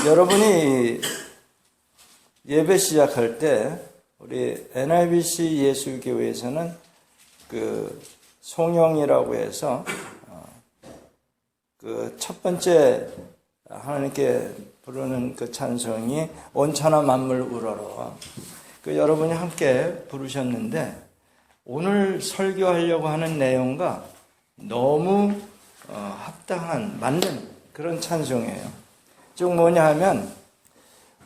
여러분이 예배 시작할 때 우리 NIBC 예수교회에서는 그 송영이라고 해서 그 첫 번째 하나님께 부르는 그 찬송이 온 천하 만물 우러러, 그 여러분이 함께 부르셨는데 오늘 설교하려고 하는 내용과 너무 합당한, 맞는 그런 찬송이에요. 즉 뭐냐 하면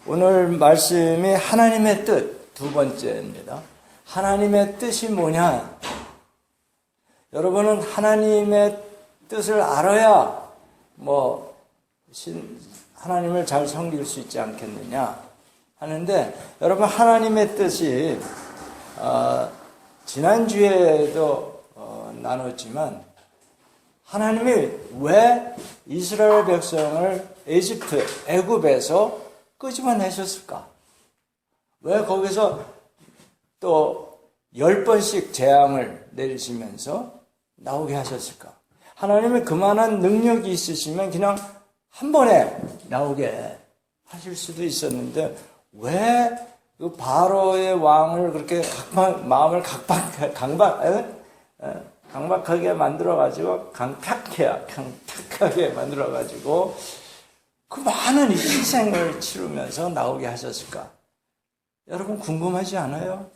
오늘 말씀이 하나님의 뜻 두 번째입니다. 하나님의 뜻이 뭐냐? 여러분은 하나님의 뜻을 알아야 하나님을 잘 섬길 수 있지 않겠느냐 하는데, 여러분 하나님의 뜻이 지난주에도 나눴지만 하나님이 왜 이스라엘 백성을 애굽에서 끄집어내셨을까? 왜 거기서 또 10번씩 재앙을 내리시면서 나오게 하셨을까? 하나님이 그만한 능력이 있으시면 그냥 한 번에 나오게 하실 수도 있었는데 왜 그 바로의 왕을 그렇게 마음을 강박하게 만들어가지고 강팍하게 만들어가지고 그 많은 희생을 치르면서 나오게 하셨을까? 여러분 궁금하지 않아요?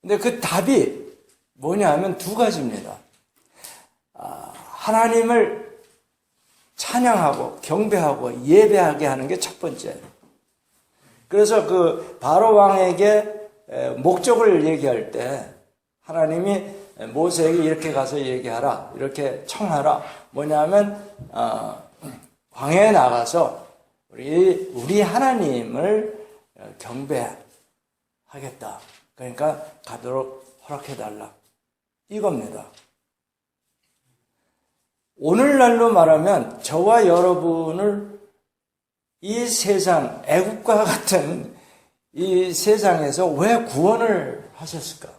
근데 그 답이 뭐냐 하면 두 가지입니다. 하나님을 찬양하고 경배하고 예배하게 하는 게 첫 번째. 그래서 그 바로 왕에게 목적을 얘기할 때 하나님이 모세에게 이렇게 가서 얘기하라, 이렇게 청하라. 뭐냐면 광야에 나가서 우리 하나님을 경배하겠다. 그러니까 가도록 허락해달라. 이겁니다. 오늘날로 말하면 저와 여러분을 이 세상, 애국과 같은 이 세상에서 왜 구원을 하셨을까?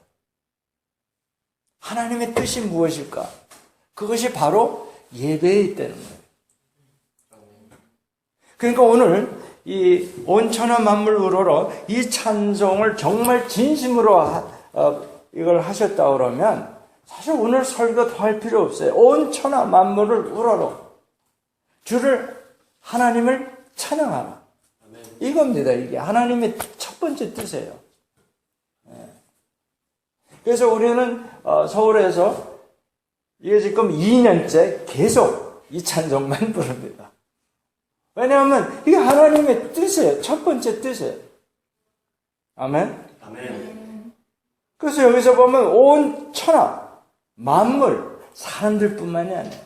하나님의 뜻이 무엇일까? 그것이 바로 예배에 있다는 거예요. 그러니까 오늘 이 온 천하 만물 우러러 이 찬송을 정말 진심으로 이걸 하셨다 그러면 사실 오늘 설교 더 할 필요 없어요. 온 천하 만물을 우러러 하나님을 찬양하라. 이겁니다. 이게 하나님의 첫 번째 뜻이에요. 그래서 우리는 서울에서 이게 지금 2년째 계속 이 찬송만 부릅니다. 왜냐하면 이게 하나님의 뜻이에요. 첫 번째 뜻이에요. 아멘? 아멘. 그래서 여기서 보면 온 천하 만물, 사람들뿐만이 아니라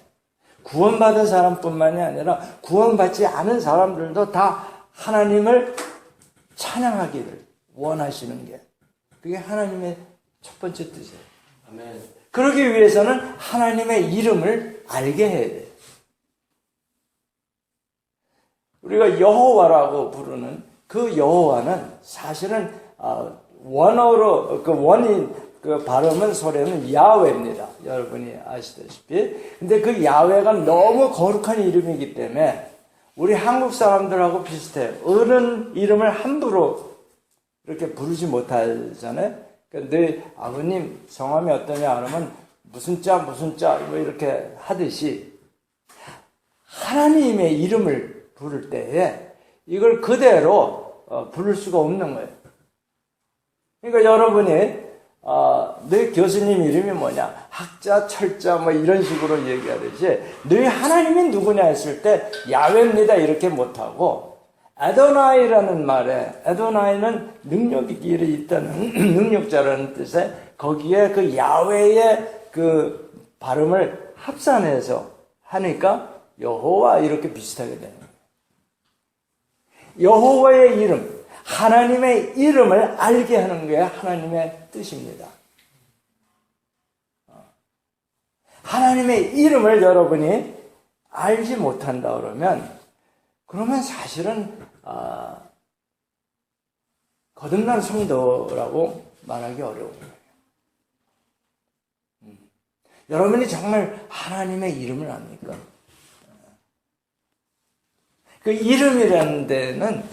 구원받은 사람뿐만이 아니라 구원받지 않은 사람들도 다 하나님을 찬양하기를 원하시는 게, 그게 하나님의 첫 번째 뜻이에요. 아멘. 그러기 위해서는 하나님의 이름을 알게 해야 돼요. 우리가 여호와라고 부르는 그 여호와는 사실은 원어로 그 발음은 소리는 야훼입니다. 여러분이 아시다시피. 근데 그 야훼가 너무 거룩한 이름이기 때문에 우리 한국 사람들하고 비슷해요. 어른 이름을 함부로 이렇게 부르지 못하잖아요. 그러니까 너 아버님 성함이 어떠냐 그러면 무슨 자 뭐 이렇게 하듯이 하나님의 이름을 부를 때에 이걸 그대로 부를 수가 없는 거예요. 그러니까 여러분이 너희 교수님 이름이 뭐냐? 학자, 철자 뭐 이런 식으로 얘기하듯이 너희 하나님이 누구냐 했을 때 야훼입니다 이렇게 못하고 아도나이라는 말에, 아도나이는 능력이 있다는 능력자라는 뜻에 거기에 그 야훼의 그 발음을 합산해서 하니까 여호와 이렇게 비슷하게 되는 거예요. 여호와의 이름, 하나님의 이름을 알게 하는 게 하나님의 뜻입니다. 하나님의 이름을 여러분이 알지 못한다 그러면 사실은 거듭난 성도라고 말하기 어려운 거예요. 여러분이 정말 하나님의 이름을 압니까? 그 이름이라는 데는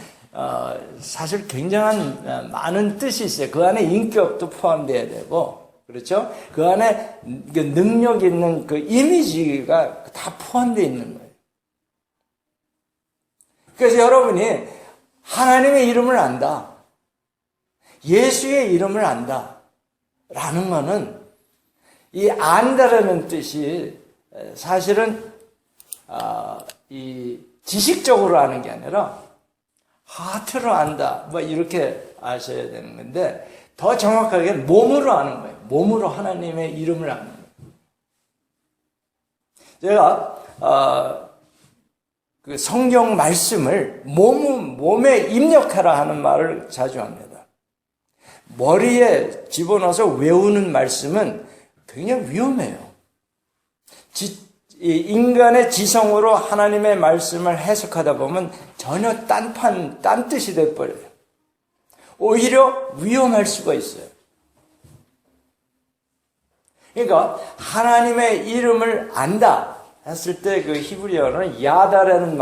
사실 굉장한 많은 뜻이 있어요. 그 안에 인격도 포함되어야 되고, 그렇죠? 그 안에 능력 있는 그 이미지가 다 포함되어 있는 거예요. 그래서 여러분이 하나님의 이름을 안다, 예수의 이름을 안다 라는 거는, 이 안다라는 뜻이 사실은 이 지식적으로 아는 게 아니라 하트로 안다, 뭐 이렇게 아셔야 되는 건데, 더 정확하게 몸으로 아는 거예요. 몸으로 하나님의 이름을 아는 거예요. 제가 그 성경 말씀을 몸에 입력하라 하는 말을 자주 합니다. 머리에 집어넣어서 외우는 말씀은 굉장히 위험해요. 인간의 지성으로 하나님의 말씀을 해석하다 보면 전혀 딴 뜻이 돼버려요. 오히려 위험할 수가 있어요. 그러니까 하나님의 이름을 안다 했을 때 그 히브리어는 야다라는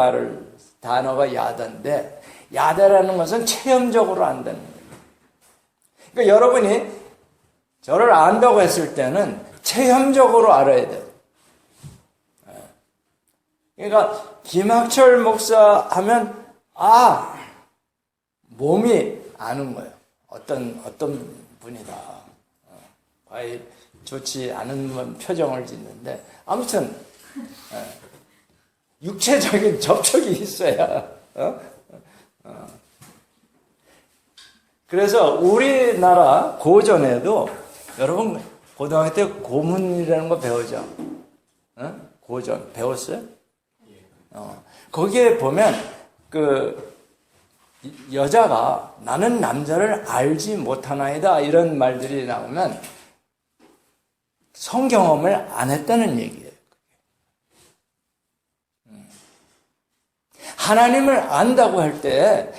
단어가 야다인데, 야다라는 것은 체험적으로 안다는 거예요. 그러니까 여러분이 저를 안다고 했을 때는 체험적으로 알아야 돼요. 그러니까 김학철 목사 하면 몸이 아는 거예요. 어떤 분이다. 과연 좋지 않은 표정을 짓는데, 아무튼 육체적인 접촉이 있어야. 그래서 우리나라 고전에도, 여러분 고등학교 때 고문이라는 거 배우죠? 고전 배웠어요? 거기에 보면 그 여자가 나는 남자를 알지 못하나이다 이런 말들이 나오면 성경험을 안 했다는 얘기예요. 하나님을 안다고 할 때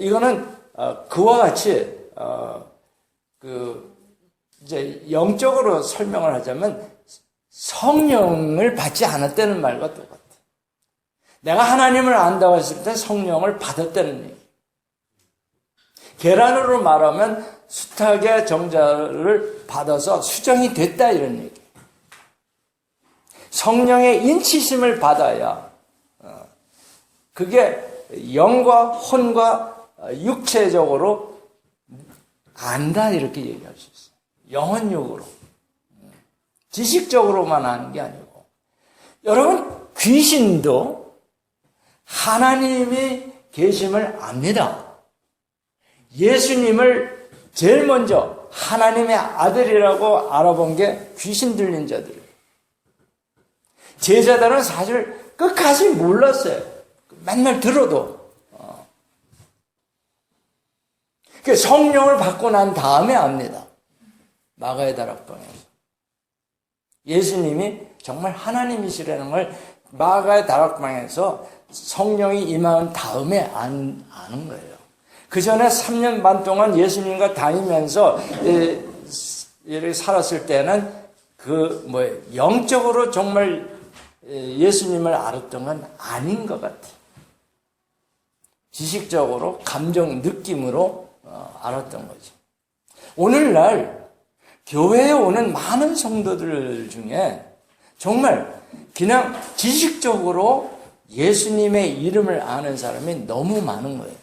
이거는 그와 같이 이제 영적으로 설명을 하자면 성령을 받지 않았다는 말과 똑같아요. 내가 하나님을 안다고 했을 때 성령을 받았다는 얘기. 계란으로 말하면 수탉의 정자를 받아서 수정이 됐다 이런 얘기. 성령의 인치심을 받아야 그게 영과 혼과 육체적으로 안다 이렇게 얘기할 수 있어요. 영혼육으로. 지식적으로만 아는 게 아니고. 여러분 귀신도 하나님이 계심을 압니다. 예수님을 제일 먼저 하나님의 아들이라고 알아본 게 귀신 들린 자들이에요. 제자들은 사실 끝까지 몰랐어요. 맨날 들어도. 성령을 받고 난 다음에 압니다. 마가의 다락방에서. 예수님이 정말 하나님이시라는 걸 마가의 다락방에서 성령이 임한 다음에 아는 거예요. 그 전에 3년 반 동안 예수님과 다니면서 이렇게 살았을 때는 영적으로 정말 예수님을 알았던 건 아닌 것 같아요. 지식적으로, 감정, 느낌으로 알았던 거죠. 오늘날 교회에 오는 많은 성도들 중에 정말 그냥 지식적으로 예수님의 이름을 아는 사람이 너무 많은 거예요.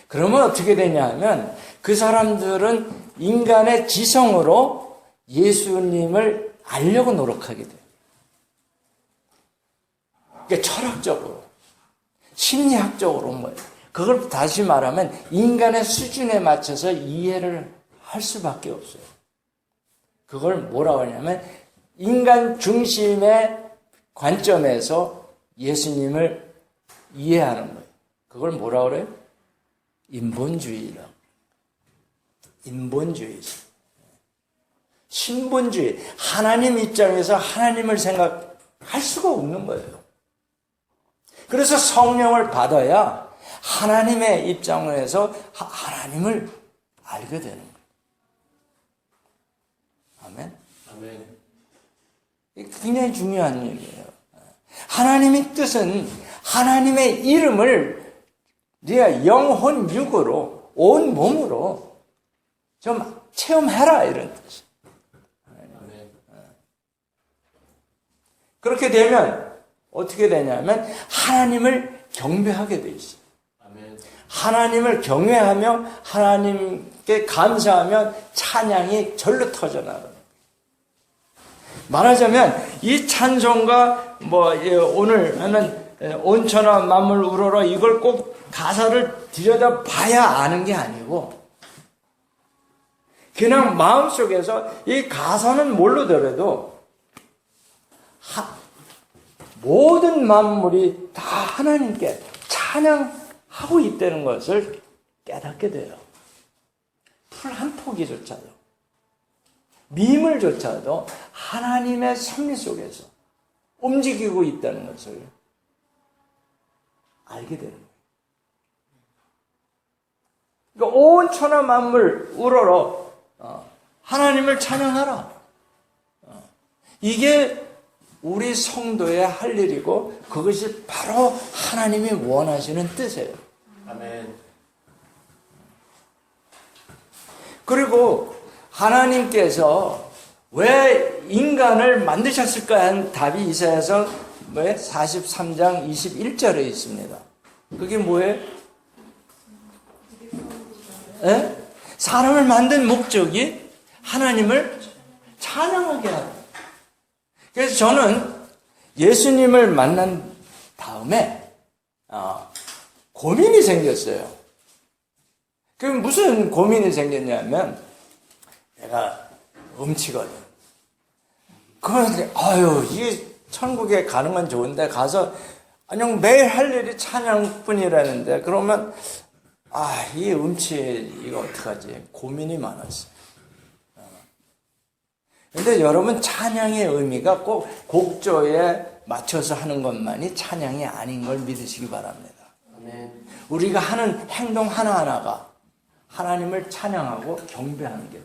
그러면 어떻게 되냐 하면 그 사람들은 인간의 지성으로 예수님을 알려고 노력하게 돼요. 그러니까 철학적으로, 심리학적으로 뭐예요. 그걸 다시 말하면 인간의 수준에 맞춰서 이해를 할 수밖에 없어요. 그걸 뭐라고 하냐면 인간 중심의 관점에서 예수님을 이해하는 거예요. 그걸 뭐라고 그래요? 인본주의라고. 인본주의죠. 신본주의. 하나님 입장에서 하나님을 생각할 수가 없는 거예요. 그래서 성령을 받아야 하나님의 입장에서 하나님을 알게 되는 거예요. 아멘? 아멘. 굉장히 중요한 얘기예요. 하나님의 뜻은 하나님의 이름을 네가 영혼 육으로 온 몸으로 좀 체험해라 이런 뜻이에요. 그렇게 되면 어떻게 되냐면 하나님을 경배하게 돼 있어요. 하나님을 경외하며 하나님께 감사하며 찬양이 절로 터져나가요. 말하자면 이 찬송가 오늘 하는 온천하 만물 우러러 이걸 꼭 가사를 들여다 봐야 아는 게 아니고 그냥 마음속에서 이 가사는 모르더라도 모든 만물이 다 하나님께 찬양하고 있다는 것을 깨닫게 돼요. 풀 한 포기조차도, 미물조차도 하나님의 섭리 속에서 움직이고 있다는 것을 알게 되는 거예요. 그러니까 온 천하 만물 우러러 하나님을 찬양하라. 이게 우리 성도의 할 일이고 그것이 바로 하나님이 원하시는 뜻이에요. 아멘. 그리고 하나님께서 왜 인간을 만드셨을까 하는 답이 이사야서 43장 21절에 있습니다. 그게 뭐예요? 에? 사람을 만든 목적이 하나님을 찬양하게 하다. 그래서 저는 예수님을 만난 다음에 고민이 생겼어요. 그 무슨 고민이 생겼냐면 내가 음치거든. 그런데 이게 천국에 가는 건 좋은데 가서 그냥 매일 할 일이 찬양뿐이라는데 그러면 이 음치 이거 어떡하지? 고민이 많았어요. 근데 여러분 찬양의 의미가 꼭 곡조에 맞춰서 하는 것만이 찬양이 아닌 걸 믿으시기 바랍니다. 아멘. 우리가 하는 행동 하나하나가 하나님을 찬양하고 경배하는 게.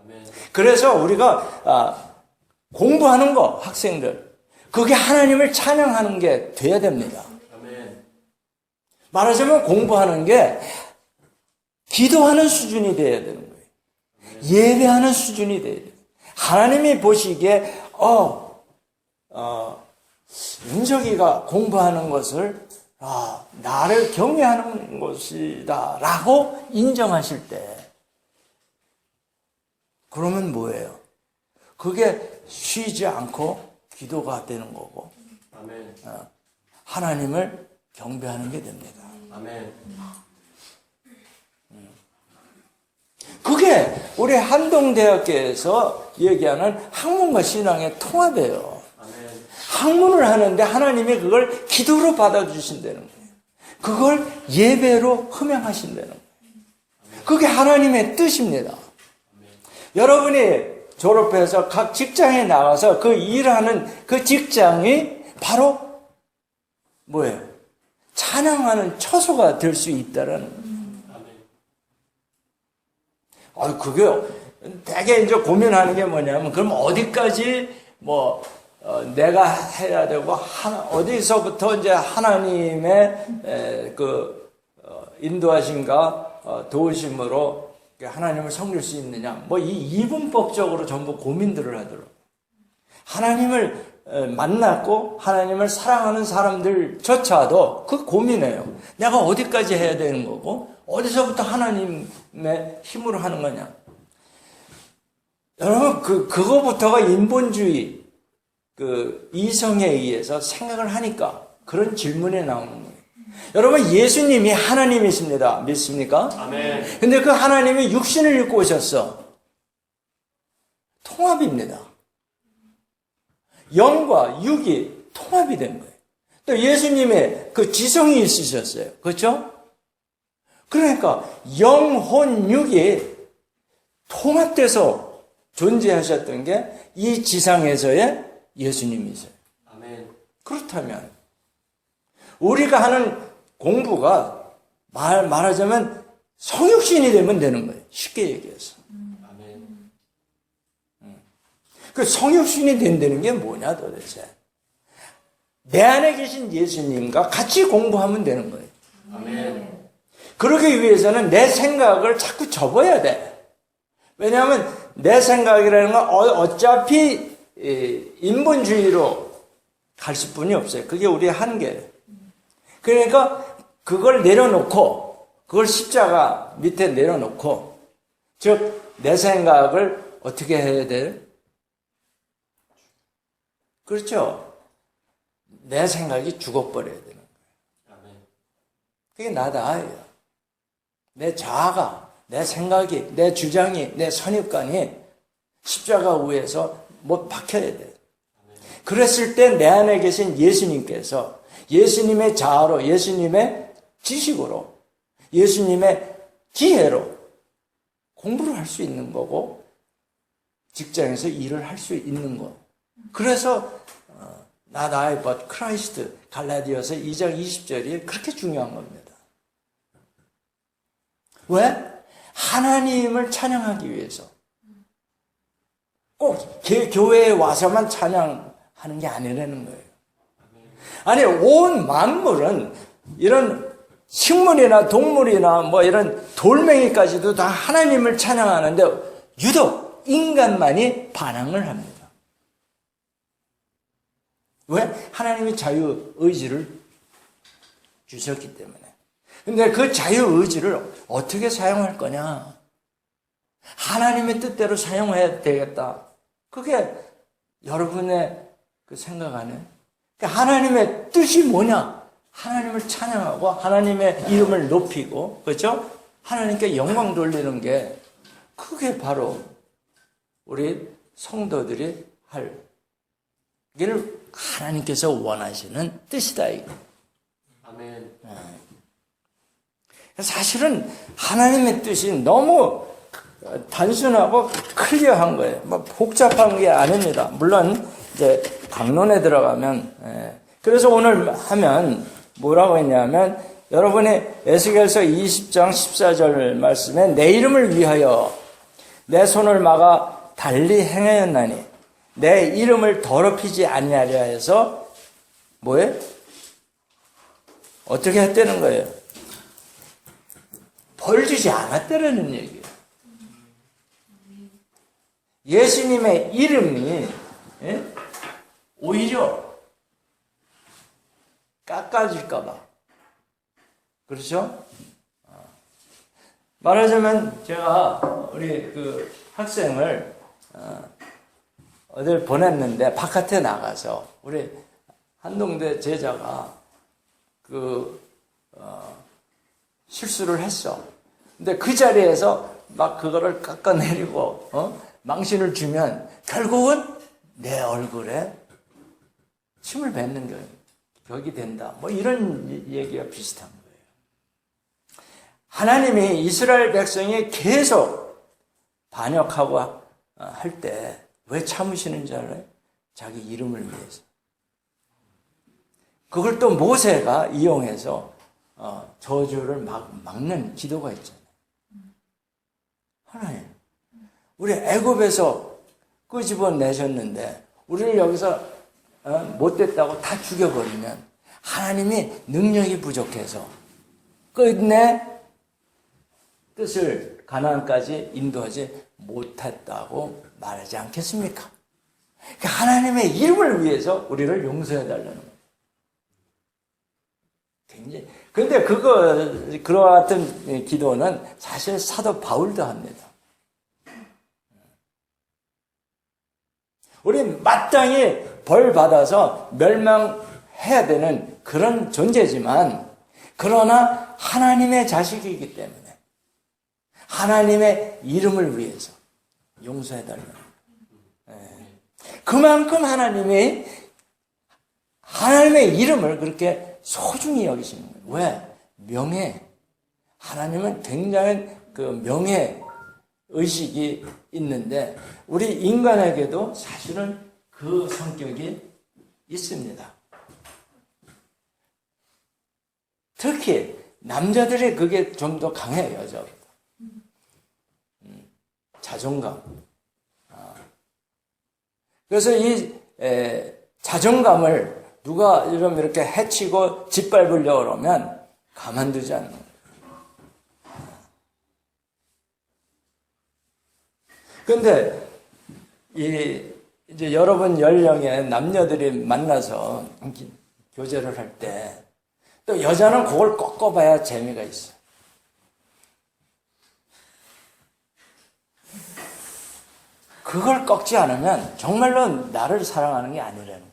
아멘. 그래서 우리가 공부하는 거 학생들 그게 하나님을 찬양하는 게 돼야 됩니다. 아멘. 말하자면 공부하는 게 기도하는 수준이 돼야 되는 거예요. 예배하는 수준이 돼야 돼요. 하나님이 보시기에 윤석이가 공부하는 것을 나를 경외하는 것이다 라고 인정하실 때 그러면 뭐예요? 그게 쉬지 않고 기도가 되는 거고 아멘. 하나님을 경배하는 게 됩니다. 아멘. 그게 우리 한동대학교에서 얘기하는 학문과 신앙의 통합이에요. 아멘. 학문을 하는데 하나님이 그걸 기도로 받아주신다는 거예요. 그걸 예배로 흠양하신다는 거예요. 그게 하나님의 뜻입니다. 여러분이 졸업해서 각 직장에 나가서 그 일하는 그 직장이 바로 뭐예요? 찬양하는 처소가 될 수 있다는 그게요. 되게 이제 고민하는 게 뭐냐면, 그럼 어디까지 내가 해야 되고, 어디서부터 이제 하나님의 인도하심과 도우심으로 하나님을 섬길 수 있느냐. 이 이분법적으로 전부 고민들을 하더라고요. 하나님을 만났고, 하나님을 사랑하는 사람들조차도 그 고민해요. 내가 어디까지 해야 되는 거고, 어디서부터 하나님의 힘으로 하는 거냐? 여러분, 그거부터가 인본주의, 이성에 의해서 생각을 하니까 그런 질문이 나오는 거예요. 여러분, 예수님이 하나님이십니다. 믿습니까? 아멘. 근데 그 하나님이 육신을 입고 오셨어. 통합입니다. 영과 육이 통합이 된 거예요. 또 예수님의 그 지성이 있으셨어요. 그렇죠? 그러니까 영혼 육이 통합돼서 존재하셨던 게 이 지상에서의 예수님이세요. 아멘. 그렇다면 우리가 하는 공부가 말하자면 성육신이 되면 되는 거예요. 쉽게 얘기해서. 아멘. 그 성육신이 된다는 게 뭐냐 도대체. 내 안에 계신 예수님과 같이 공부하면 되는 거예요. 아멘. 그러기 위해서는 내 생각을 자꾸 접어야 돼. 왜냐하면 내 생각이라는 건 어차피 인본주의로 갈 수뿐이 없어요. 그게 우리의 한계예요. 그러니까 그걸 내려놓고, 그걸 십자가 밑에 내려놓고, 즉 내 생각을 어떻게 해야 돼요? 그렇죠. 내 생각이 죽어버려야 되는 거예요. 아멘. 그게 나다예요. 내 자아가, 내 생각이, 내 주장이, 내 선입관이 십자가 위에서 못 박혀야 돼요. 그랬을 때 내 안에 계신 예수님께서 예수님의 자아로, 예수님의 지식으로, 예수님의 지혜로 공부를 할 수 있는 거고, 직장에서 일을 할 수 있는 거. 그래서 not I but Christ, 갈라디아서 2장 20절이 그렇게 중요한 겁니다. 왜? 하나님을 찬양하기 위해서. 꼭 교회에 와서만 찬양하는 게 아니라는 거예요. 아니, 온 만물은 이런 식물이나 동물이나 뭐 이런 돌멩이까지도 다 하나님을 찬양하는데 유독 인간만이 반항을 합니다. 왜? 하나님이 자유의지를 주셨기 때문에. 근데 그 자유의지를 어떻게 사용할 거냐? 하나님의 뜻대로 사용해야 되겠다. 그게 여러분의 그 생각 안에. 그러니까 하나님의 뜻이 뭐냐? 하나님을 찬양하고 하나님의 이름을 높이고, 그렇죠? 하나님께 영광 돌리는 게 그게 바로 우리 성도들이 할 일을 하나님께서 원하시는 뜻이다. 이거. 아멘. 사실은 하나님의 뜻이 너무 단순하고 클리어한 거예요. 뭐 복잡한 게 아닙니다. 물론 이제 강론에 들어가면 그래서 오늘 하면 뭐라고 했냐면 여러분이 에스겔서 20장 14절 말씀에 내 이름을 위하여 내 손을 막아 달리 행하였나니 내 이름을 더럽히지 아니하려 해서 뭐예요? 어떻게 했다는 거예요? 벌 주지 않았다라는 얘기예요. 예수님의 이름이 오히려 깎아질까봐. 그렇죠? 말하자면 제가 우리 그 학생을 어딜 보냈는데 바깥에 나가서 우리 한동대 제자가 실수를 했어. 근데 그 자리에서 막 그거를 깎아내리고 망신을 주면 결국은 내 얼굴에 침을 뱉는 격이 된다. 뭐 이런 얘기가 비슷한 거예요. 하나님이 이스라엘 백성이 계속 반역하고 할 때 왜 참으시는 줄 알아요? 자기 이름을 위해서. 그걸 또 모세가 이용해서 저주를 막는 기도가 있잖아요. 하나님, 우리 애굽에서 끄집어내셨는데 우리를 여기서 못됐다고 다 죽여버리면 하나님이 능력이 부족해서 끝내 뜻을 가나안까지 인도하지 못했다고 말하지 않겠습니까? 그러니까 하나님의 이름을 위해서 우리를 용서해달라는 거예요. 굉장히. 근데 그와 같은 기도는 사실 사도 바울도 합니다. 우리 마땅히 벌 받아서 멸망해야 되는 그런 존재지만, 그러나 하나님의 자식이기 때문에 하나님의 이름을 위해서 용서해달라는 거예요. 그만큼 하나님의 이름을 그렇게 소중히 여기시는 거예요. 왜? 명예. 하나님은 굉장한 그 명예 의식이 있는데 우리 인간에게도 사실은 그 성격이 있습니다. 특히 남자들이 그게 좀 더 강해요, 여자보다. 자존감. 그래서 이 자존감을 누가 이렇게 해치고 짓밟으려고 그러면 가만두지 않는 거예요. 그런데 이제 여러분 연령의 남녀들이 만나서 교제를 할 때 또 여자는 그걸 꺾어봐야 재미가 있어. 그걸 꺾지 않으면 정말로 나를 사랑하는 게 아니라는 거예요.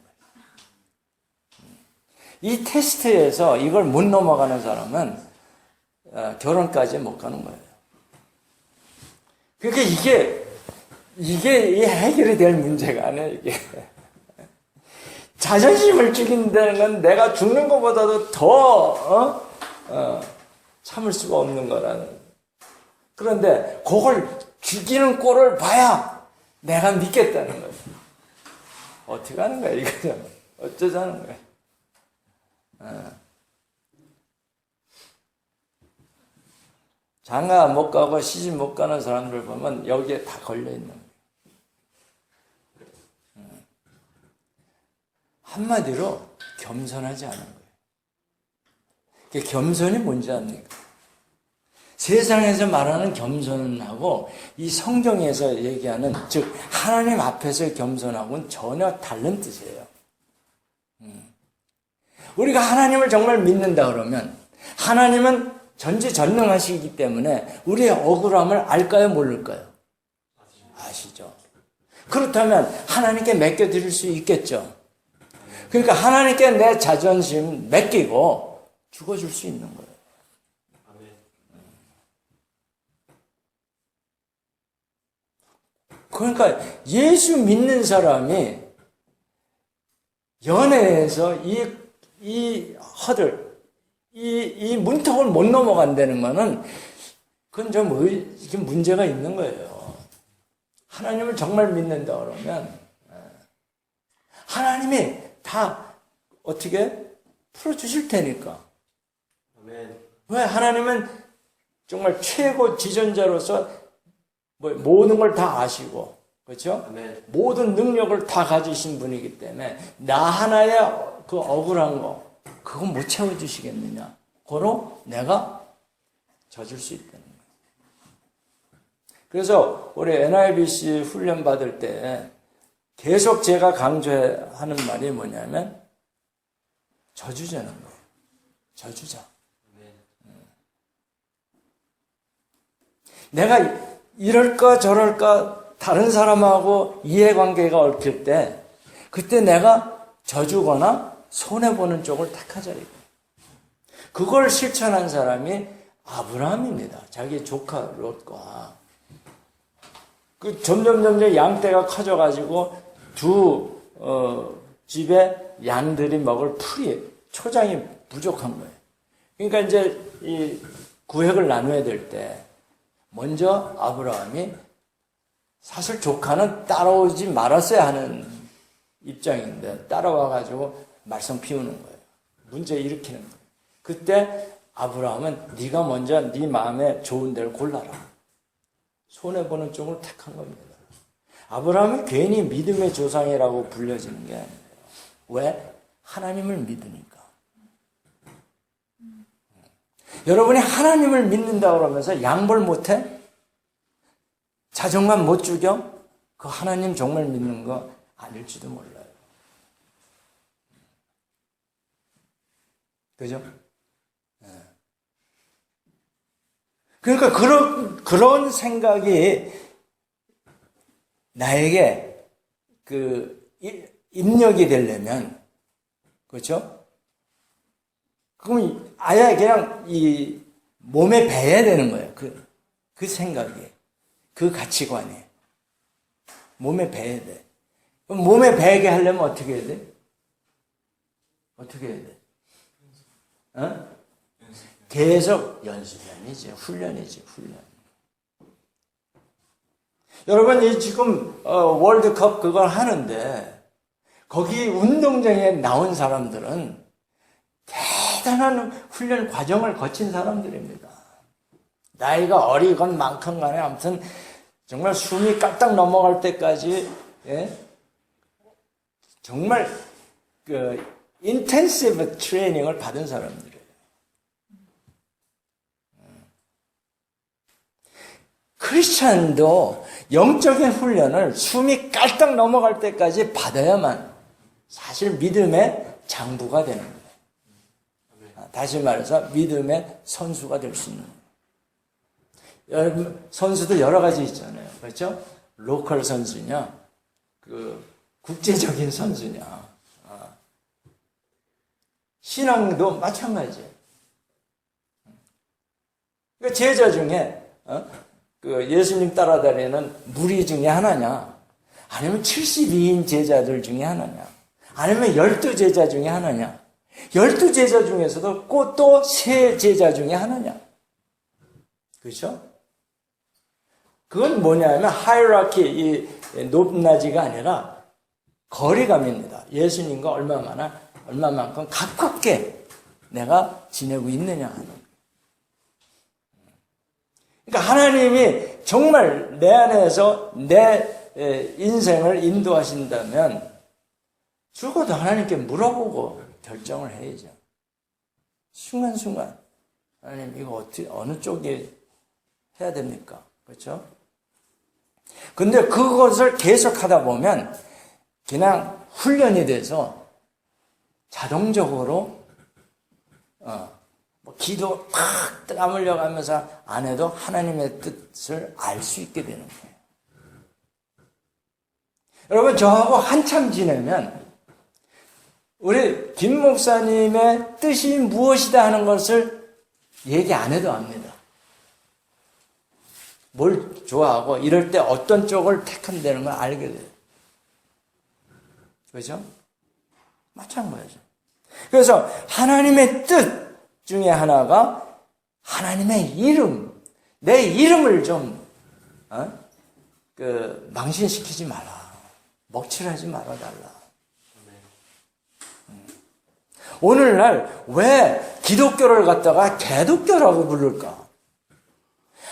이 테스트에서 이걸 못 넘어가는 사람은 결혼까지 못 가는 거예요. 그러니까 이게 해결이 될 문제가 아니에요, 이게. 자존심을 죽인다는 건 내가 죽는 것보다도 더, 참을 수가 없는 거라는. 그런데 그걸 죽이는 꼴을 봐야 내가 믿겠다는 거예요. 어떻게 하는 거야, 이거는. 어쩌자는 거야. 장가 못 가고 시집 못 가는 사람들 보면 여기에 다 걸려 있는 거예요. 한마디로 겸손하지 않은 거예요. 그 겸손이 뭔지 압니까? 세상에서 말하는 겸손하고 이 성경에서 얘기하는, 즉 하나님 앞에서의 겸손하고는 전혀 다른 뜻이에요. 우리가 하나님을 정말 믿는다 그러면 하나님은 전지전능하시기 때문에 우리의 억울함을 알까요, 모를까요? 아시죠? 그렇다면 하나님께 맡겨드릴 수 있겠죠. 그러니까 하나님께 내 자존심 맡기고 죽어줄 수 있는 거예요. 그러니까 예수 믿는 사람이 연애에서 이 허들, 이 문턱을 못 넘어간다는 거는 그건 좀 이게 문제가 있는 거예요. 하나님을 정말 믿는다 그러면 하나님이 다 어떻게 풀어주실 테니까. 아멘. 왜? 하나님은 정말 최고 지존자로서 모든 걸 다 아시고, 그렇죠? 아멘. 모든 능력을 다 가지신 분이기 때문에 나 하나의 그 억울한 거 그거 못 채워주시겠느냐? 고로 내가 져줄 수 있다는 거예요. 그래서 우리 NIBC 훈련 받을 때 계속 제가 강조하는 말이 뭐냐면 져주자는 거예요. 져주자. 내가 이럴까 저럴까 다른 사람하고 이해관계가 얽힐 때 그때 내가 져주거나 손해보는 쪽을 택하자. 그걸 실천한 사람이 아브라함입니다. 자기 조카 롯과 점점 양떼가 커져가지고 두 집에 양들이 먹을 풀이 초장이 부족한 거예요. 그러니까 이제 이 구획을 나눠야 될 때 먼저 아브라함이 사실 조카는 따라오지 말았어야 하는 입장인데 따라와가지고 말썽 피우는 거예요. 문제 일으키는 거예요. 그때 아브라함은 네가 먼저 네 마음에 좋은 데를 골라라. 손해보는 쪽을 택한 겁니다. 아브라함은 괜히 믿음의 조상이라고 불려지는 게 아니에요. 왜? 하나님을 믿으니까. 여러분이 하나님을 믿는다 그러면서 양보를 못해? 자존감 못 죽여? 그 하나님 정말 믿는 거 아닐지도 몰라요. 그죠? 그러니까 그런 생각이 나에게 입력이 되려면, 그렇죠? 그럼 아예 그냥 이 몸에 배야 되는 거예요. 그 생각이, 그 가치관이 몸에 배야 돼. 그럼 몸에 배게 하려면 어떻게 해야 돼? 어떻게 해야 돼? 계속 연습이지, 훈련이지, 훈련. 여러분, 이 지금 월드컵 그걸 하는데 거기 운동장에 나온 사람들은 대단한 훈련 과정을 거친 사람들입니다. 나이가 어리건 많건 간에 아무튼 정말 숨이 깜딱 넘어갈 때까지, 예? 정말 인텐시브 트레이닝을 받은 사람들이에요. 크리스찬도 영적인 훈련을 숨이 깔딱 넘어갈 때까지 받아야만 사실 믿음의 장부가 되는 거예요. 다시 말해서 믿음의 선수가 될 수 있는 거예요. 선수도 여러 가지 있잖아요. 그렇죠? 로컬 선수냐, 국제적인 선수냐. 신앙도 마찬가지예요. 제자 중에 예수님 따라다니는 무리 중에 하나냐, 아니면 72인 제자들 중에 하나냐, 아니면 12제자 중에 하나냐, 12제자 중에서도 꼭 또 3제자 중에 하나냐. 그렇죠? 그건 뭐냐면 하이라키, 이 높낮이가 아니라 거리감입니다. 예수님과 얼마만큼 가깝게 내가 지내고 있느냐 하는. 그러니까 하나님이 정말 내 안에서 내 인생을 인도하신다면 죽어도 하나님께 물어보고 결정을 해야죠. 순간순간 하나님 이거 어떻게 어느 쪽에 해야 됩니까? 그렇죠? 근데 그것을 계속하다 보면 그냥 훈련이 돼서 자동적으로 기도 팍 땀 흘려가면서 안 해도 하나님의 뜻을 알 수 있게 되는 거예요. 여러분, 저하고 한참 지내면 우리 김 목사님의 뜻이 무엇이다 하는 것을 얘기 안 해도 압니다. 뭘 좋아하고 이럴 때 어떤 쪽을 택한다는 걸 알게 돼요. 그렇죠? 마찬가지죠. 그래서 하나님의 뜻 중에 하나가 하나님의 이름, 내 이름을 좀 망신시키지 마라, 먹칠하지 말아달라. 오늘날 왜 기독교를 갖다가 개독교라고 부를까?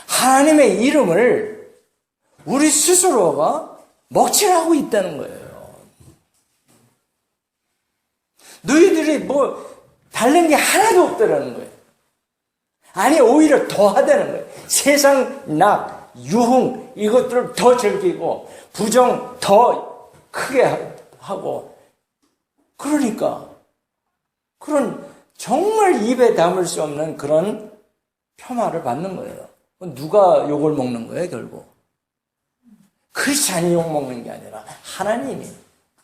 하나님의 이름을 우리 스스로가 먹칠하고 있다는 거예요. 너희들이 다른 게 하나도 없다라는 거예요. 아니, 오히려 더 하다는 거예요. 세상 낙, 유흥, 이것들을 더 즐기고, 부정 더 크게 하고, 그러니까, 그런 정말 입에 담을 수 없는 그런 폄하를 받는 거예요. 누가 욕을 먹는 거예요, 결국? 크리스찬이 욕 먹는 게 아니라 하나님이,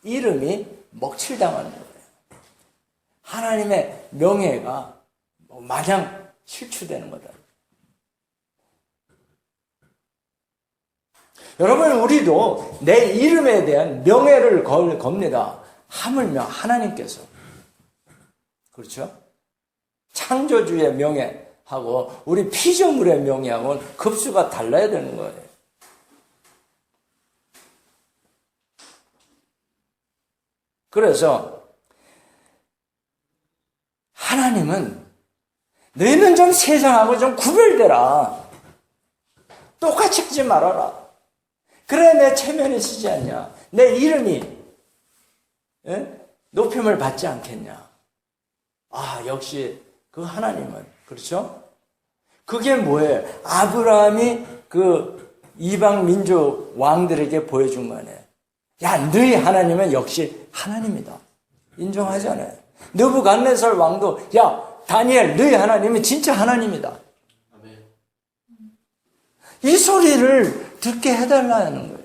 이름이 먹칠당하는 거예요. 하나님의 명예가 마냥 실추되는 거다. 여러분, 우리도 내 이름에 대한 명예를 겁니다. 하물며 하나님께서. 그렇죠? 창조주의 명예하고 우리 피조물의 명예하고는 급수가 달라야 되는 거예요. 그래서 하나님은 너희는 좀 세상하고 좀 구별되라. 똑같이 하지 말아라. 그래 내 체면이 쓰지 않냐. 내 이름이 높임을 받지 않겠냐. 역시 그 하나님은, 그렇죠? 그게 뭐예요? 아브라함이 그 이방 민족 왕들에게 보여준 거네. 야, 너희 하나님은 역시 하나님이다. 인정하잖아요. 느부갓네살 왕도, 야, 다니엘, 너희 하나님은 진짜 하나님이다. 아멘. 이 소리를 듣게 해달라는 거예요.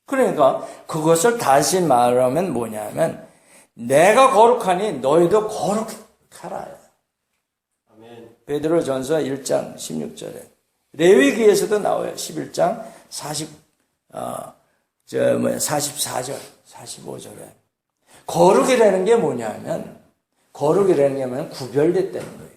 그러니까 그것을 다시 말하면 뭐냐면 내가 거룩하니 너희도 거룩하라. 아멘. 베드로전서 1장 16절에 레위기에서도 나와요. 11장 44절, 45절에 거룩이라는 게 뭐냐면 구별됐다는 거예요.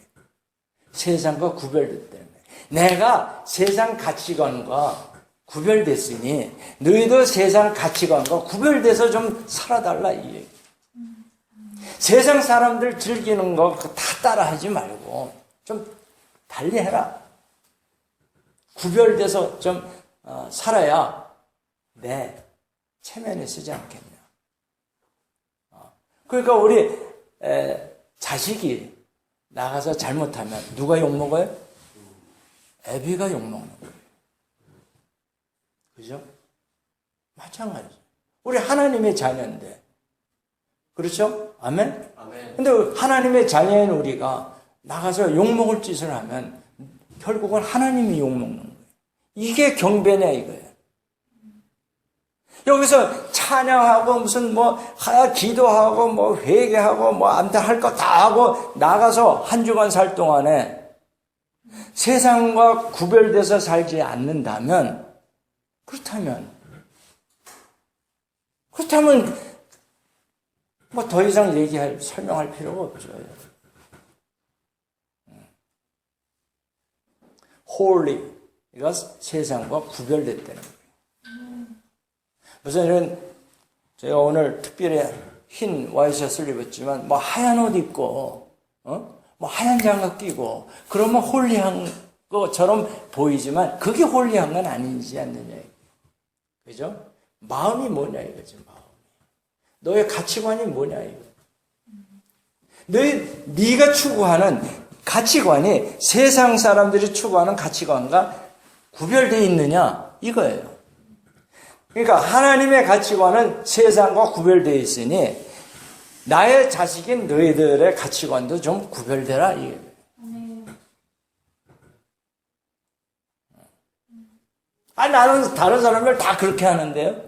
세상과 구별됐다는 거예요. 내가 세상 가치관과 구별됐으니 너희도 세상 가치관과 구별돼서 좀 살아달라 이 얘기. 세상 사람들 즐기는 거 다 따라하지 말고 좀 달리 해라. 구별돼서 좀 살아야 내 체면이 쓰지 않겠냐. 그러니까 우리 자식이 나가서 잘못하면 누가 욕먹어요? 애비가 욕먹는 거예요. 그죠? 마찬가지죠. 우리 하나님의 자녀인데. 그렇죠? 아멘? 아멘. 근데 하나님의 자녀인 우리가 나가서 욕먹을 짓을 하면 결국은 하나님이 욕먹는 거예요. 이게 경배냐 이거예요. 여기서 찬양하고 무슨 기도하고 회개하고 아무튼 할 거 다 하고 나가서 한 주간 살 동안에 세상과 구별돼서 살지 않는다면 그렇다면 더 이상 설명할 필요가 없죠. holy 이가 세상과 구별됐다는 거예요. 우선 제가 오늘 특별히 흰 와이셔츠를 입었지만 하얀 옷 입고 하얀 장갑 끼고 그러면 홀리한 것처럼 보이지만 그게 홀리한 건 아니지 않느냐. 그죠? 마음이 뭐냐 이거지. 마음이. 너의 가치관이 뭐냐 이거. 네가 추구하는 가치관이 세상 사람들이 추구하는 가치관과 구별되어 있느냐 이거예요. 그러니까 하나님의 가치관은 세상과 구별되어 있으니 나의 자식인 너희들의 가치관도 좀 구별되라 이거예요. 나는 다른 사람들 다 그렇게 하는데요.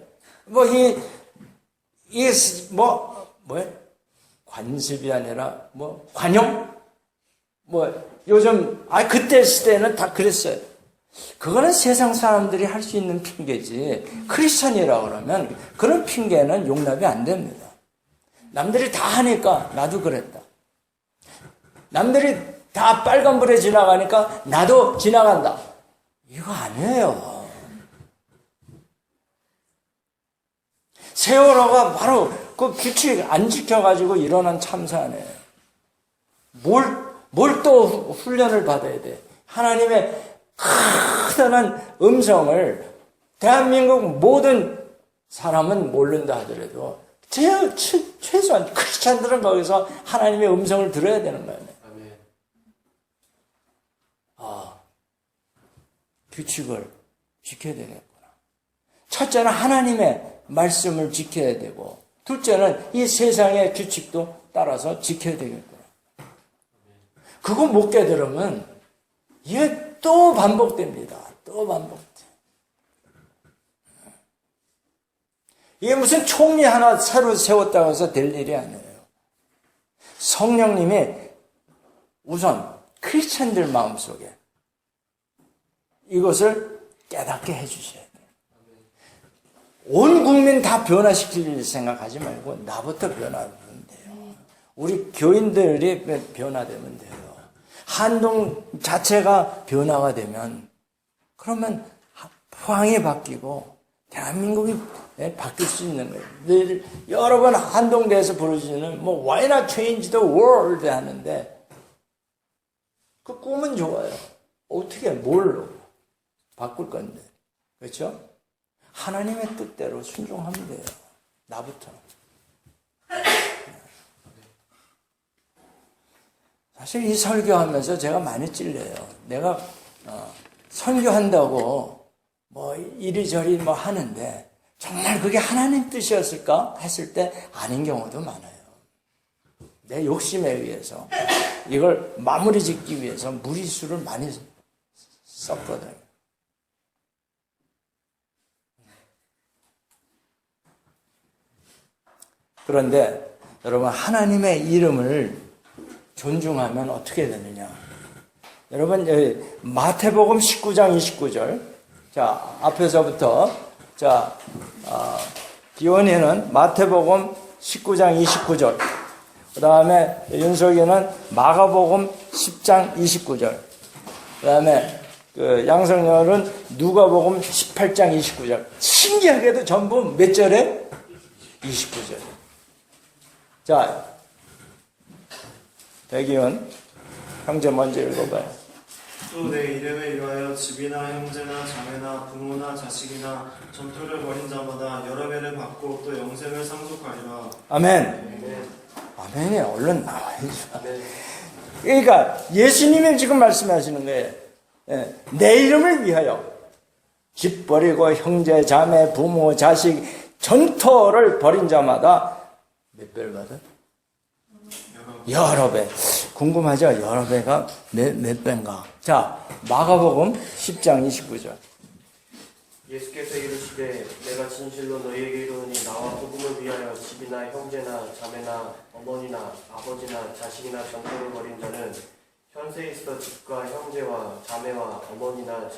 관습이 아니라 관용? 요즘 그때 시대는 다 그랬어요. 그거는 세상 사람들이 할 수 있는 핑계지. 크리스천이라고 그러면 그런 핑계는 용납이 안 됩니다. 남들이 다 하니까 나도 그랬다. 남들이 다 빨간불에 지나가니까 나도 지나간다. 이거 아니에요. 세월호가 바로 그 규칙 안 지켜가지고 일어난 참사네. 뭘 또 훈련을 받아야 돼. 하나님의 크다란 음성을 대한민국 모든 사람은 모른다 하더라도 최소한 크리스찬들은 거기서 하나님의 음성을 들어야 되는 거예요. 아멘. 규칙을 지켜야 되겠구나. 첫째는 하나님의 말씀을 지켜야 되고 둘째는 이 세상의 규칙도 따라서 지켜야 되겠구나. 그거 못 깨달으면 이게 또 반복됩니다. 또 반복돼. 이게 무슨 총리 하나 새로 세웠다고 해서 될 일이 아니에요. 성령님이 우선 크리스찬들 마음속에 이것을 깨닫게 해주셔야 돼요. 온 국민 다 변화시킬 생각하지 말고 나부터 변화하면 돼요. 우리 교인들이 변화되면 돼요. 한동 자체가 변화가 되면 그러면 포항이 바뀌고 대한민국이 바뀔 수 있는 거예요. 여러 번 한동대에서 부르시는 Why not change the world 하는데 그 꿈은 좋아요. 어떻게 뭘로 바꿀 건데. 그렇죠? 하나님의 뜻대로 순종하면 돼요. 나부터. 사실 이 설교하면서 제가 많이 찔려요. 내가 선교한다고 이리저리 하는데 정말 그게 하나님 뜻이었을까 했을 때 아닌 경우도 많아요. 내 욕심에 의해서 이걸 마무리 짓기 위해서 무리수를 많이 썼거든요. 그런데 여러분 하나님의 이름을 존중하면 어떻게 되느냐. 여러분 마태복음 19장 29절 자 앞에서부터 기원이는 마태복음 19장 29절 그 다음에 윤석이는 마가복음 10장 29절 그 다음에 양성열은 누가복음 18장 29절 신기하게도 전부 몇 절에? 29절. 자, 백이원 형제 먼저 읽어봐요. 또 내 이름을 위하여 집이나 형제나 자매나 부모나 자식이나 전토를 벌인 자마다 여러 배를 받고 또 영생을 상속하리라. 아멘. 아멘. 아멘이 얼른 나와야죠. 아멘. 그러니까 예수님이 지금 말씀하시는 거예요. 예, 내 이름을 위하여 집 버리고 형제, 자매, 부모, 자식, 전토를 벌인 자마다 몇 배를 받아? 여러 배. 궁금하죠? 여러 배가 몇 배인가? 자, 마가복음 10장 29절. 예수께서 이르시되 내가 진실로 너희에게 이르노니 나와 복음을 위하여 집이나 형제나 자매나 어머니나 아버지나 자식이나 전토를 벌인 자는 현세에 있어 집과 형제와 자매와 어머니나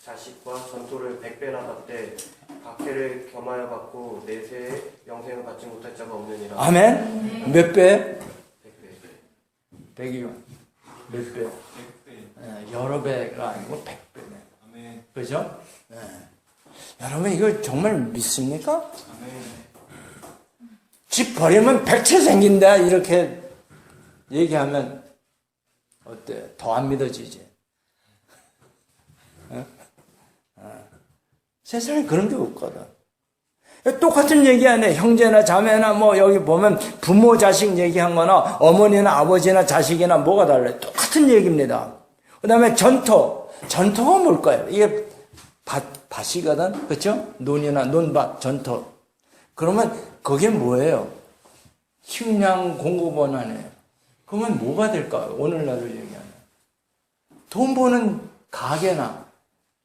자식과 전토를 100배나 받되 박해를 겸하여 받고 내세에 영생을 받지 못할 자가 없느니라. 아멘? 몇 배? 100배. 100이요. 몇 배? 여러 배가 아니고 100배네. 아멘. 그죠? 여러분, 이거 정말 믿습니까? 아멘. 집 버리면 백채 생긴다, 이렇게 얘기하면 어때? 더 안 믿어지지? 세상에 그런 게 없거든. 똑같은 얘기 안 해. 형제나 자매나 뭐 여기 보면 부모 자식 얘기한 거나 어머니나 아버지나 자식이나 뭐가 달라요? 똑같은 얘기입니다. 그 다음에 전토. 전토가 뭘까요? 이게 밭이거든? 그쵸? 논이나 논밭, 전토. 그러면 그게 뭐예요? 식량 공급원 아니에요. 그러면 뭐가 될까요? 오늘날을 얘기하면. 돈 버는 가게나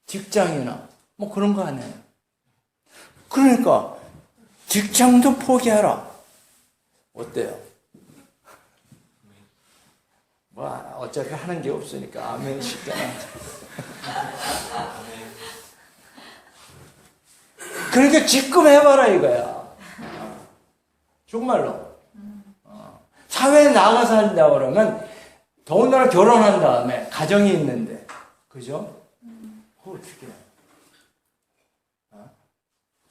직장이나 뭐 그런 거 아니에요. 그러니까 직장도 포기하라. 어때요? 뭐 어차피 하는 게 없으니까 아멘 쉽잖아. 그러니까 지금 해봐라 이거야. 정말로. 사회에 나가서 한다 그러면 더군다나 결혼한 다음에 가정이 있는데, 그죠? 어떻게 해?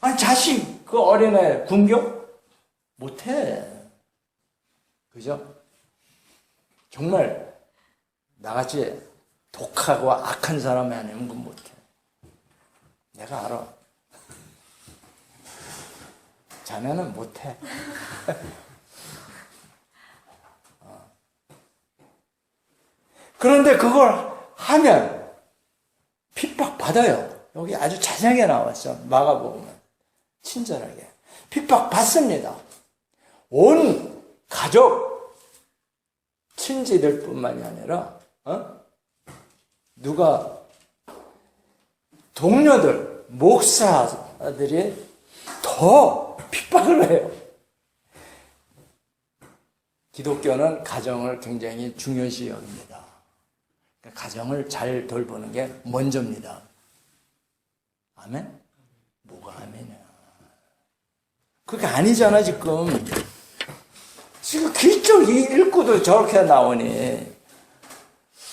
아니 자식 그 어린애 군교 못해. 그죠? 정말 나같이 독하고 악한 사람이 아니면 그건 못해. 내가 알아. 자네는 못해. 그런데 그걸 하면 핍박받아요. 여기 아주 자세하게 나왔어. 마가복음은. 친절하게. 핍박받습니다. 온 가족, 친지들 뿐만이 아니라, 누가, 동료들, 목사들이 더 핍박을 해요. 기독교는 가정을 굉장히 중요시 여깁니다. 그러니까 가정을 잘 돌보는 게 먼저입니다. 아멘? 뭐가 아멘이야? 그게 아니잖아, 지금. 지금 기쪽 읽고도 저렇게 나오니.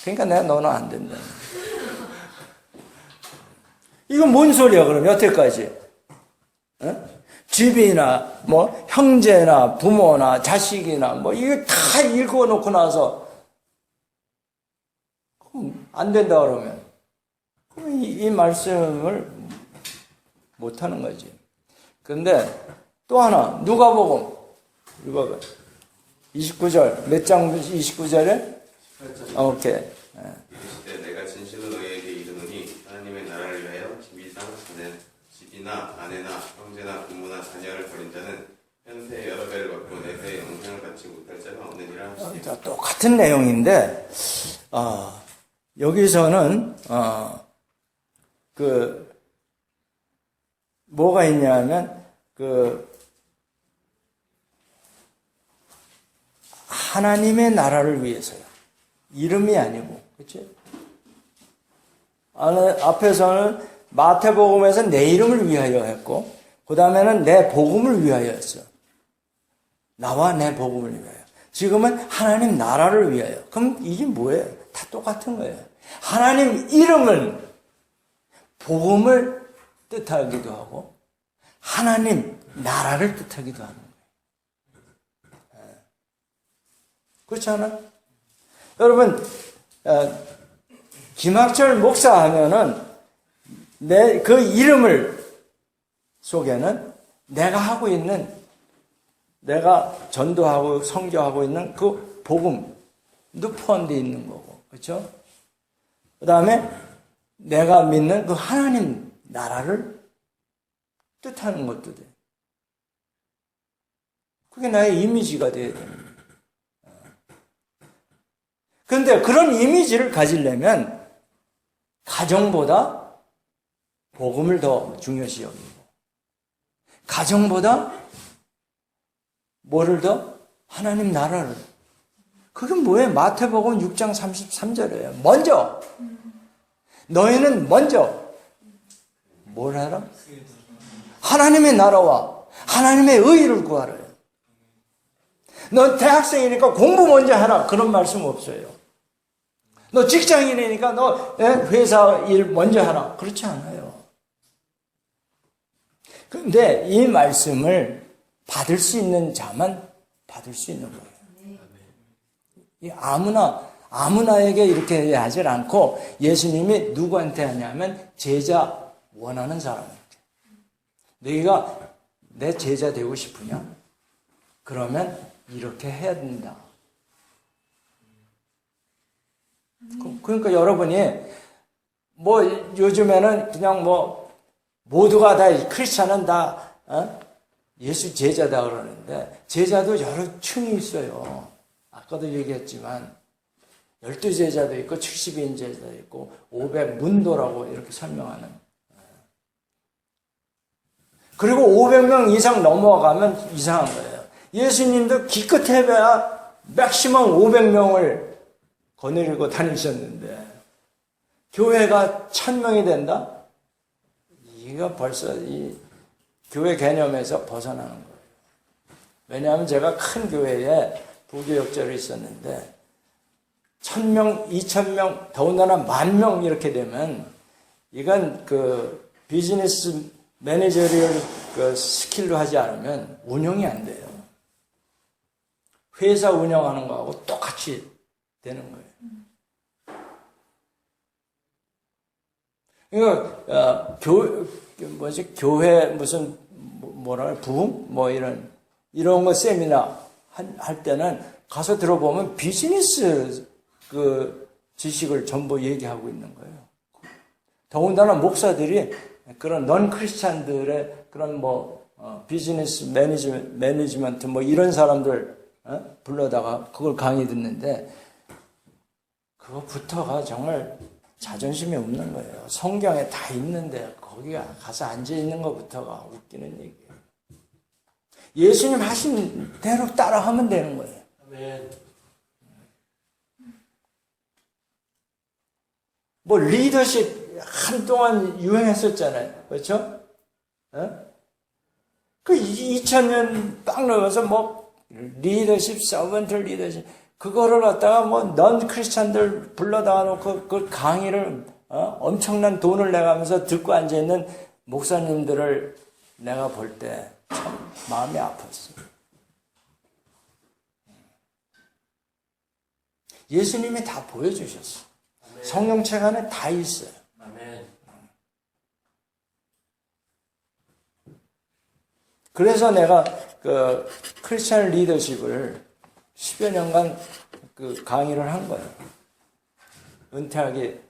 그러니까 내가 너는 안 된다. 이건 뭔 소리야, 그럼 여태까지? 집이나, 뭐, 형제나, 부모나, 자식이나, 뭐, 이거 다 읽어놓고 나서, 그럼 안 된다 그러면, 그럼 이 말씀을 못하는 거지. 그런데 또 하나, 누가복음, 읽어봐. 29절, 몇 장 29절에? 오케이. 이르시되 내가 진실로 너희에게 이르노니 하나님의 나라를 위하여 집이나 아내나 형제나 부모나 자녀를 버린 자는 현세에 여러 배를 받고 내세에 영생을 받지 못할 자가 없느니라 하시니라. 똑같은 내용인데, 여기서는, 뭐가 있냐면, 하나님의 나라를 위해서요. 이름이 아니고, 그치? 앞에서는 마태복음에서 내 이름을 위하여 했고, 그 다음에는 내 복음을 위하여 했어. 나와 내 복음을 위하여. 지금은 하나님 나라를 위하여. 그럼 이게 뭐예요? 다 똑같은 거예요. 하나님 이름은 복음을 뜻하기도 하고, 하나님 나라를 뜻하기도 하는 거예요. 그렇지 않아요? 여러분, 김학철 목사 하면은 내 그 이름을 속에는 내가 하고 있는, 내가 전도하고 성교하고 있는 그 복음도 포함되어 있는 거고, 그렇죠? 그 다음에 내가 믿는 그 하나님 나라를 뜻하는 것도 돼. 그게 나의 이미지가 돼야 됩니다. 그런데 그런 이미지를 가지려면 가정보다 복음을 더 중요시 여기고, 가정보다 뭐를 더? 하나님 나라를. 그게 뭐예요? 마태복음 6장 33절이에요. 먼저 너희는 먼저 뭘 하라? 하나님의 나라와 하나님의 의의를 구하라. 너 대학생이니까 공부 먼저 하라. 그런 말씀 없어요. 너 직장인이니까 너 회사 일 먼저 하라. 그렇지 않아요. 그런데 이 말씀을 받을 수 있는 자만 받을 수 있는 거예요. 아무나에게 이렇게 하지 않고 예수님이 누구한테 하냐면 제자 원하는 사람한테. 너희가 내 제자 되고 싶으냐? 그러면 이렇게 해야 된다. 그러니까 여러분이 뭐 요즘에는 그냥 뭐 모두가 다 크리스찬은 다 예수 제자다 그러는데 제자도 여러 층이 있어요. 아까도 얘기했지만 12제자도 있고 70인 제자도 있고 500문도라고 이렇게 설명하는. 그리고 500명 이상 넘어가면 이상한 거예요. 예수님도 기껏해봐야 맥시멈 500명을 거느리고 다니셨는데 교회가 1000명이 된다? 이거 벌써 이 교회 개념에서 벗어나는 거예요. 왜냐하면 제가 큰 교회에 부교역자로 있었는데 1000명, 2000명, 더군다나 10,000명 이렇게 되면 이건 그 비즈니스 매니저리얼 그 스킬로 하지 않으면 운영이 안 돼요. 회사 운영하는 거하고 똑같이 되는 거예요. 이거 교회 무슨 뭐라 부흥 뭐 이런 거 세미나 할 때는 가서 들어보면 비즈니스 그 지식을 전부 얘기하고 있는 거예요. 더군다나 목사들이 그런 넌 크리스찬들의 그런 뭐 비즈니스 매니지먼트 뭐 이런 사람들 불러다가 그걸 강의 듣는데 그거부터가 정말 자존심이 없는 거예요. 성경에 다 있는데 거기 가서 앉아 있는 것부터가 웃기는 얘기예요. 예수님 하신 대로 따라하면 되는 거예요. 아멘. 뭐 리더십 한동안 유행했었잖아요. 그렇죠? 그 2000년 딱 넘어서 뭐 리더십, 서번트 리더십 그거를 갖다가 뭐 넌 크리스찬들 불러다 놓고 그 강의를 엄청난 돈을 내가면서 듣고 앉아 있는 목사님들을 내가 볼 때 참 마음이 아팠어요. 예수님이 다 보여주셨어. 성경책 안에 다 있어요. 아멘. 그래서 내가 그 크리스찬 리더십을 10여 년간 그 강의를 한 거예요. 은퇴하기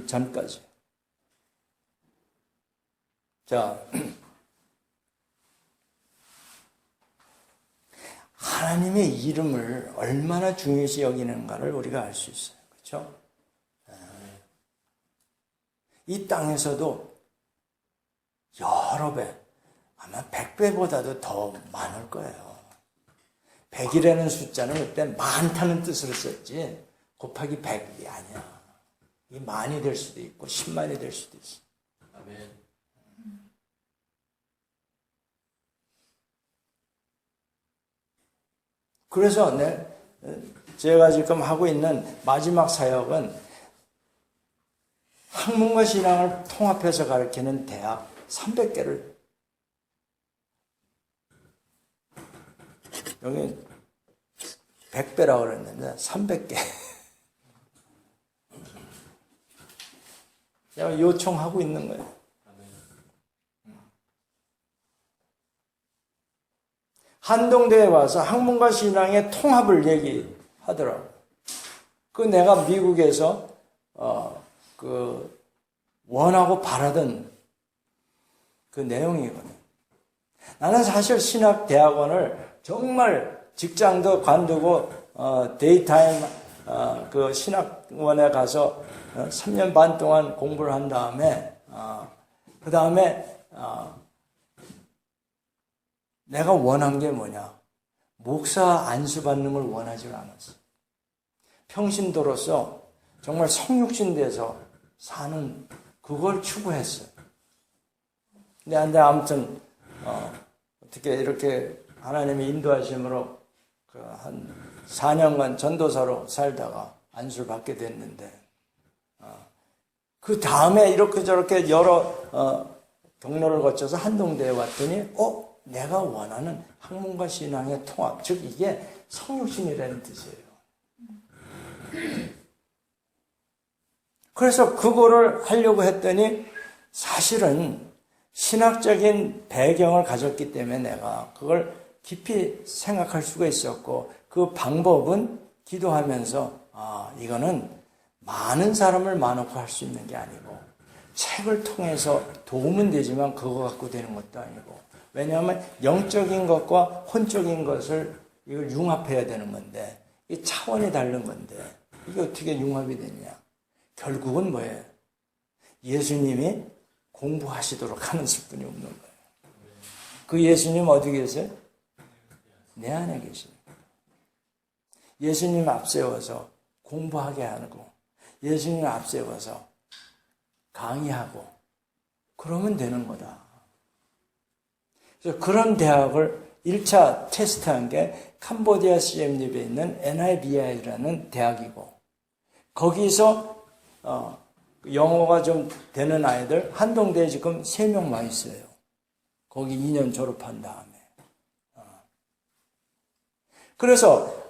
전까지. 자, 하나님의 이름을 얼마나 중요시 여기는가를 우리가 알 수 있어요. 그렇죠? 이 땅에서도 여러 배, 아마 100배보다도 더 많을 거예요. 100이라는 숫자는 그때 많다는 뜻으로 썼지 곱하기 100이 아니야. 이 만이 될 수도 있고 10만이 될 수도 있어. 아멘. 그래서 제가 지금 하고 있는 마지막 사역은 학문과 신앙을 통합해서 가르치는 대학 300개를 여기 100배라고 그랬는데 300개 제가 요청하고 있는 거예요. 한동대에 와서 학문과 신앙의 통합을 얘기하더라고요. 그 내가 미국에서 원하고 바라던 그 내용이거든요. 나는 사실 신학대학원을 정말 직장도 관두고 데이타임 그 신학원에 가서 3년 반 동안 공부를 한 다음에 그 다음에 내가 원한 게 뭐냐? 목사 안수받는 걸 원하지 않았어. 평신도로서 정말 성육신 돼서 사는 그걸 추구했어요. 근데 아무튼 어떻게 이렇게 하나님의 인도하심으로 한 4년간 전도사로 살다가 안수를 받게 됐는데 그 다음에 이렇게 저렇게 여러 경로를 거쳐서 한동대에 왔더니 내가 원하는 학문과 신앙의 통합, 즉 이게 성육신이라는 뜻이에요. 그래서 그거를 하려고 했더니 사실은 신학적인 배경을 가졌기 때문에 내가 그걸 깊이 생각할 수가 있었고 그 방법은 기도하면서 이거는 많은 사람을 많고 할 수 있는 게 아니고 책을 통해서 도움은 되지만 그거 갖고 되는 것도 아니고 왜냐하면 영적인 것과 혼적인 것을 이걸 융합해야 되는 건데 이 차원이 다른 건데 이게 어떻게 융합이 되냐? 결국은 뭐예요? 예수님이 공부하시도록 하는 수뿐이 없는 거예요. 그 예수님 어디 계세요? 내 안에 계십니다. 예수님 앞세워서 공부하게 하고 예수님 앞세워서 강의하고 그러면 되는 거다. 그래서 그런 대학을 1차 테스트한 게 캄보디아 시엠립에 있는 NIBI라는 대학이고 거기서 영어가 좀 되는 아이들 한동대에 지금 3명 와 있어요. 거기 2년 졸업한 다음에. 그래서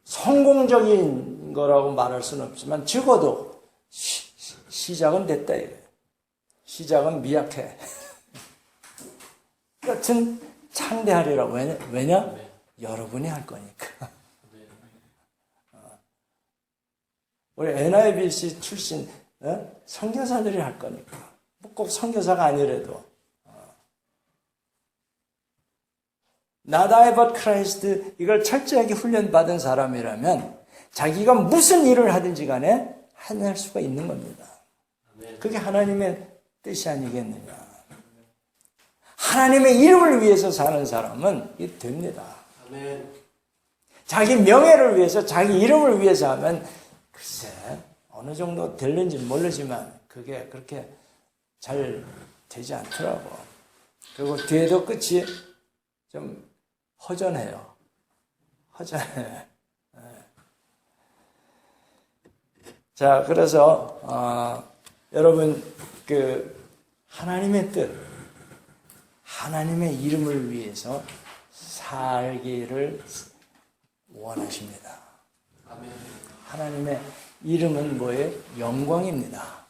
성공적인 거라고 말할 수는 없지만 적어도 시작은 됐다 이거예요. 시작은 미약해. 여튼 창대하리라고. 왜냐? 여러분이 할 거니까. 우리 NIBC 출신 선교사들이 할 거니까. 꼭 선교사가 아니래도. Not I but Christ 이걸 철저하게 훈련받은 사람이라면 자기가 무슨 일을 하든지 간에 해낼 수가 있는 겁니다. 그게 하나님의 뜻이 아니겠느냐. 하나님의 이름을 위해서 사는 사람은 이게 됩니다. 자기 명예를 위해서 자기 이름을 위해서 하면 글쎄 어느 정도 될는지 모르지만 그게 그렇게 잘 되지 않더라고. 그리고 뒤에도 끝이 좀 허전해요. 허전해. 자, 그래서 여러분 그 하나님의 뜻, 하나님의 이름을 위해서 살기를 원하십니다. 하나님의 이름은 뭐예요? 영광입니다.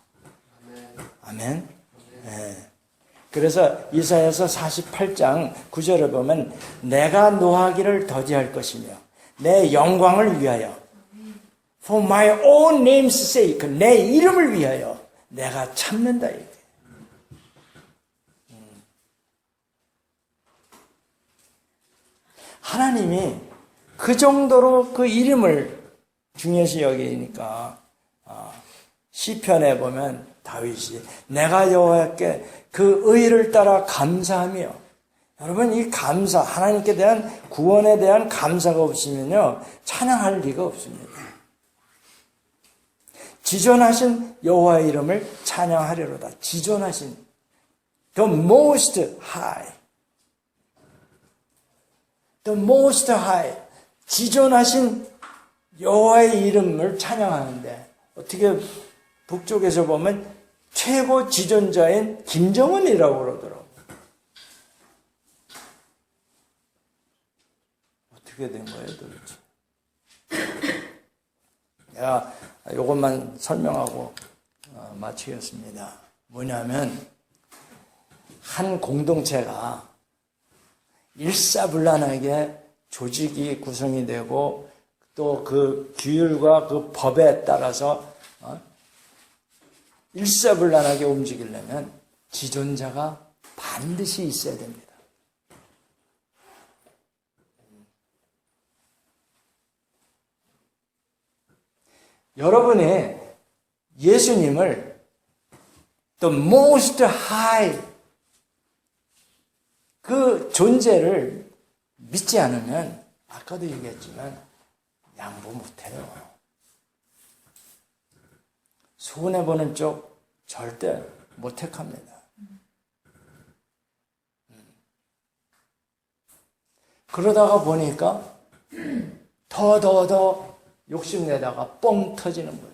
아멘. 네. 그래서 이사야서 48장 9절을 보면 내가 노하기를 더디할 것이며 내 영광을 위하여 For my own name's sake 내 이름을 위하여 내가 참는다 이게. 하나님이 그 정도로 그 이름을 중요시 여기니까 시편에 보면 다윗이 내가 여호와께 그 의를 따라 감사하며 여러분 이 감사 하나님께 대한 구원에 대한 감사가 없으면요 찬양할 리가 없습니다. 지존하신 여호와의 이름을 찬양하리로다. 지존하신 The Most High The Most High 지존하신 여호와의 이름을 찬양하는데 어떻게 북쪽에서 보면 최고 지존자인 김정은이라고 그러더라고. 어떻게 된 거예요 도대체? 내가 이것만 설명하고 마치겠습니다. 뭐냐면 한 공동체가 일사불란하게 조직이 구성이 되고 또 그 규율과 그 법에 따라서 일사불란하게 움직이려면 지존자가 반드시 있어야 됩니다. 여러분이 예수님을 the most high 그 존재를 믿지 않으면 아까도 얘기했지만 양보 못해요. 손해보는 쪽 절대 못 택합니다. 그러다가 보니까 더 욕심내다가 뻥 터지는 거예요.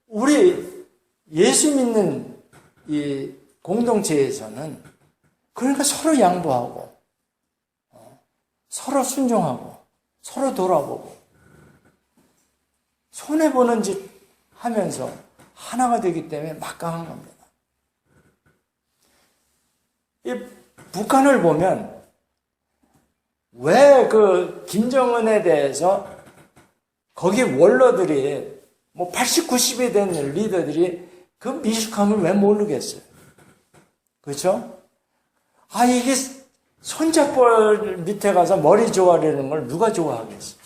우리 예수 믿는 이 공동체에서는 그러니까 서로 양보하고 서로 순종하고 서로 돌아보고 손해보는 짓 하면서 하나가 되기 때문에 막강한 겁니다. 이 북한을 보면 왜 그 김정은에 대해서 거기 원로들이 뭐 80, 90이 된 리더들이 그 미숙함을 왜 모르겠어요? 그렇죠? 이게 손잡벌 밑에 가서 머리 좋아하려는 걸 누가 좋아하겠어?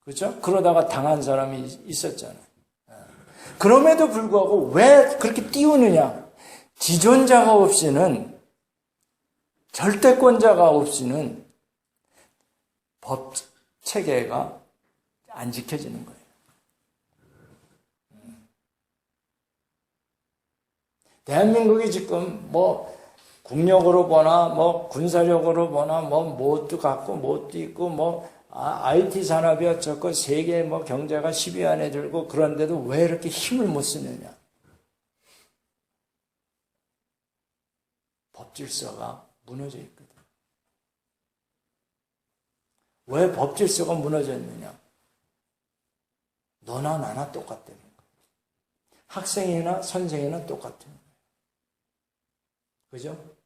그렇죠? 그러다가 당한 사람이 있었잖아요. 그럼에도 불구하고 왜 그렇게 띄우느냐? 지존자가 없이는, 절대권자가 없이는 법 체계가 안 지켜지는 거예요. 대한민국이 지금 뭐 국력으로 보나 뭐 군사력으로 보나 뭐 뭣도 갖고 뭣도 있고 뭐 IT 산업이 어쩌고 세계 뭐 경제가 10위 안에 들고 그런데도 왜 이렇게 힘을 못 쓰느냐? 법 질서가 무너져 있거든. 왜 법 질서가 무너졌느냐? 너나 나나 똑같다는 거예요. 학생이나 선생이나 똑같은 거예요. 그죠?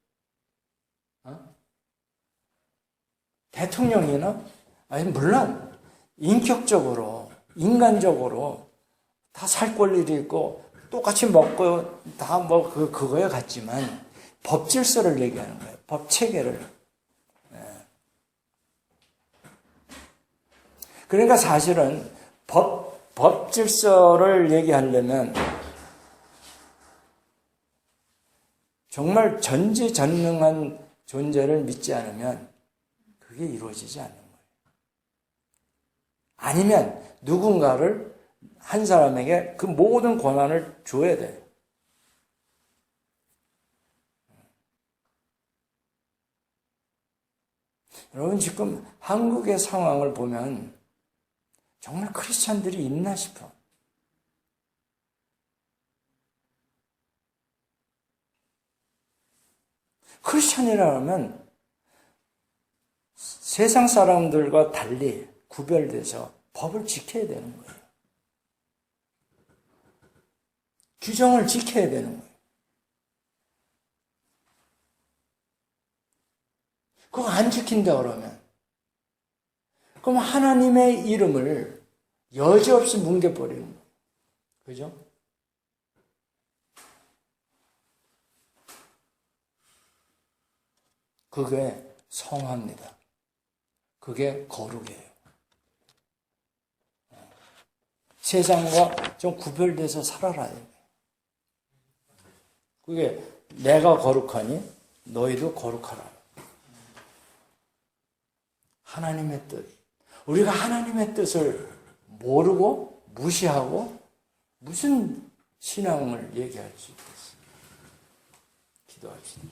대통령이나, 물론, 인격적으로, 인간적으로 다 살 권리도 있고, 똑같이 먹고, 다 뭐, 그거에 같지만, 법 질서를 얘기하는 거예요. 법 체계를. 그러니까 사실은, 법 질서를 얘기하려면, 정말 전지전능한 존재를 믿지 않으면 그게 이루어지지 않는 거예요. 아니면 누군가를 한 사람에게 그 모든 권한을 줘야 돼요. 여러분 지금 한국의 상황을 보면 정말 크리스찬들이 있나 싶어. 크리스찬이라면 세상 사람들과 달리 구별돼서 법을 지켜야 되는 거예요. 규정을 지켜야 되는 거예요. 그거 안 지킨다 그럼 하나님의 이름을 여지없이 뭉개버리는 거예요. 그죠? 그게 성화입니다. 그게 거룩이에요. 세상과 좀 구별돼서 살아라. 그게 내가 거룩하니 너희도 거룩하라. 하나님의 뜻. 우리가 하나님의 뜻을 모르고 무시하고 무슨 신앙을 얘기할 수 있겠어요? 기도합시다.